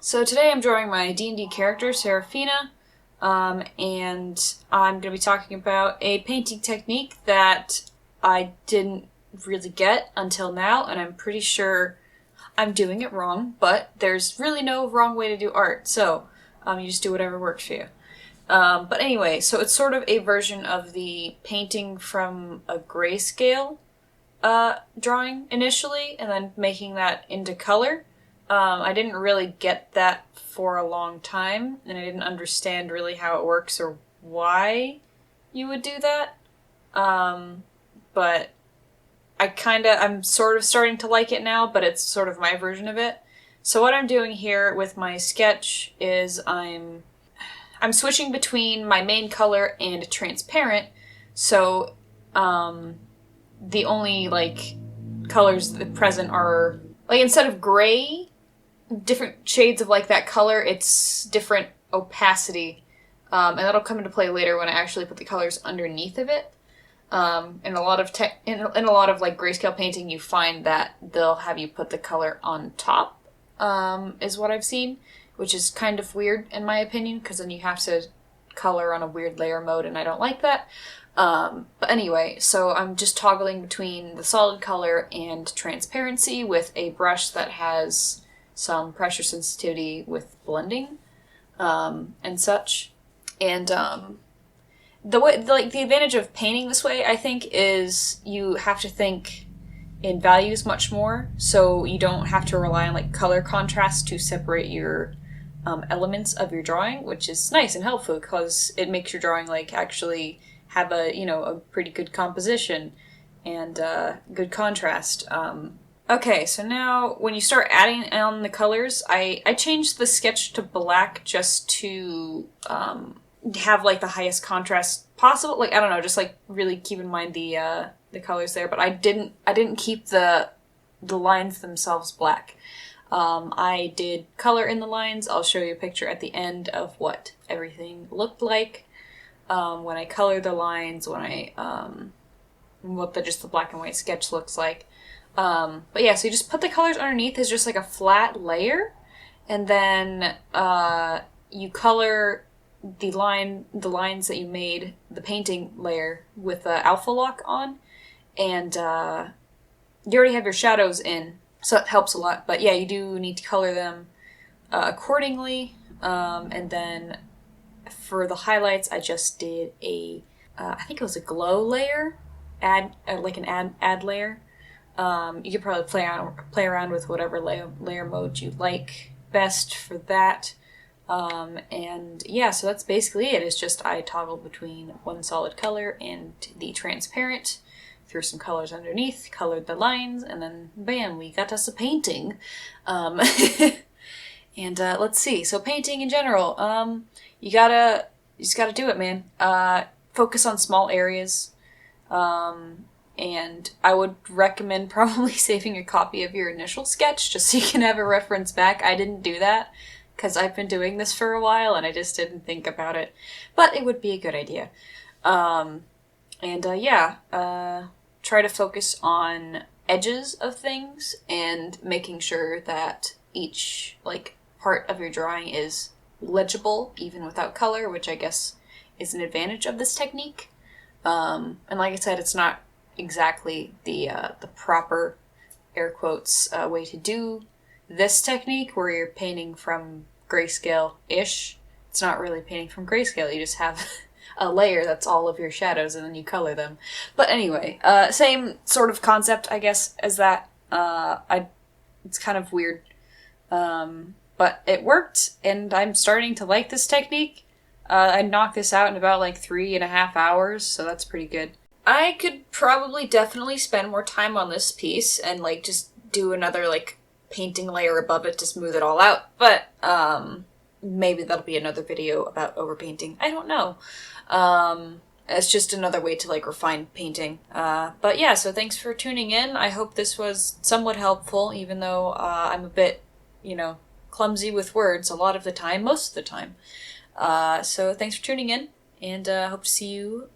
So today I'm drawing my D&D character, Seraphina, and I'm going to be talking about a painting technique that I didn't really get until now, and I'm pretty sure I'm doing it wrong, but there's really no wrong way to do art, so you just do whatever works for you. But anyway, so it's sort of a version of the painting from a grayscale drawing initially, and then making that into color. I didn't really get that for a long time, and I didn't understand really how it works or why you would do that. But I'm sort of starting to like it now, but it's sort of my version of it. So what I'm doing here with my sketch is I'm switching between my main color and transparent, so the only colors that present are instead of gray, different shades of that color, it's different opacity, and that'll come into play later when I actually put the colors underneath of it. In a lot of grayscale painting, you find that they'll have you put the color on top, is what I've seen, which is kind of weird in my opinion, because then you have to color on a weird layer mode, and I don't like that. But anyway, so I'm just toggling between the solid color and transparency with a brush that has some pressure sensitivity with blending, and such. And the advantage of painting this way, I think, is you have to think in values much more, so you don't have to rely on color contrast to separate your elements of your drawing, which is nice and helpful because it makes your drawing actually have a pretty good composition and good contrast. Okay, so now when you start adding on the colors, I changed the sketch to black just to have the highest contrast possible. I don't know, just really keep in mind the colors there. But I didn't keep the lines themselves black. I did color in the lines. I'll show you a picture at the end of what everything looked like when I colored the lines. What just the black and white sketch looks like. But yeah, so you just put the colors underneath as just a flat layer, and then you color the lines that you made, the painting layer, with the alpha lock on, and you already have your shadows in, so it helps a lot. But yeah, you do need to color them accordingly, and then for the highlights, I just did I think it was a glow layer, an add layer. You could probably play around with whatever layer mode you like best for that. And yeah, so that's basically it. It's just I toggled between one solid color and the transparent, threw some colors underneath, colored the lines, and then bam, we got us a painting. And let's see. So painting in general, you just gotta do it, man. Focus on small areas. And I would recommend probably saving a copy of your initial sketch just so you can have a reference back. I didn't do that because I've been doing this for a while and I just didn't think about it. But it would be a good idea. Try to focus on edges of things and making sure that each part of your drawing is legible even without color, which I guess is an advantage of this technique. And like I said, it's not exactly the proper air quotes way to do this technique where you're painting from grayscale-ish. It's not really painting from grayscale. You just have a layer that's all of your shadows and then you color them. But anyway, same sort of concept, I guess, as that. It's kind of weird. But it worked, and I'm starting to like this technique. I knocked this out in about 3.5 hours, so that's pretty good. I could probably definitely spend more time on this piece and just do another painting layer above it to smooth it all out, but maybe that'll be another video about overpainting. I don't know. It's just another way to refine painting. But yeah, so thanks for tuning in. I hope this was somewhat helpful, even though I'm a bit, clumsy with words a lot of the time, most of the time. So thanks for tuning in, and hope to see you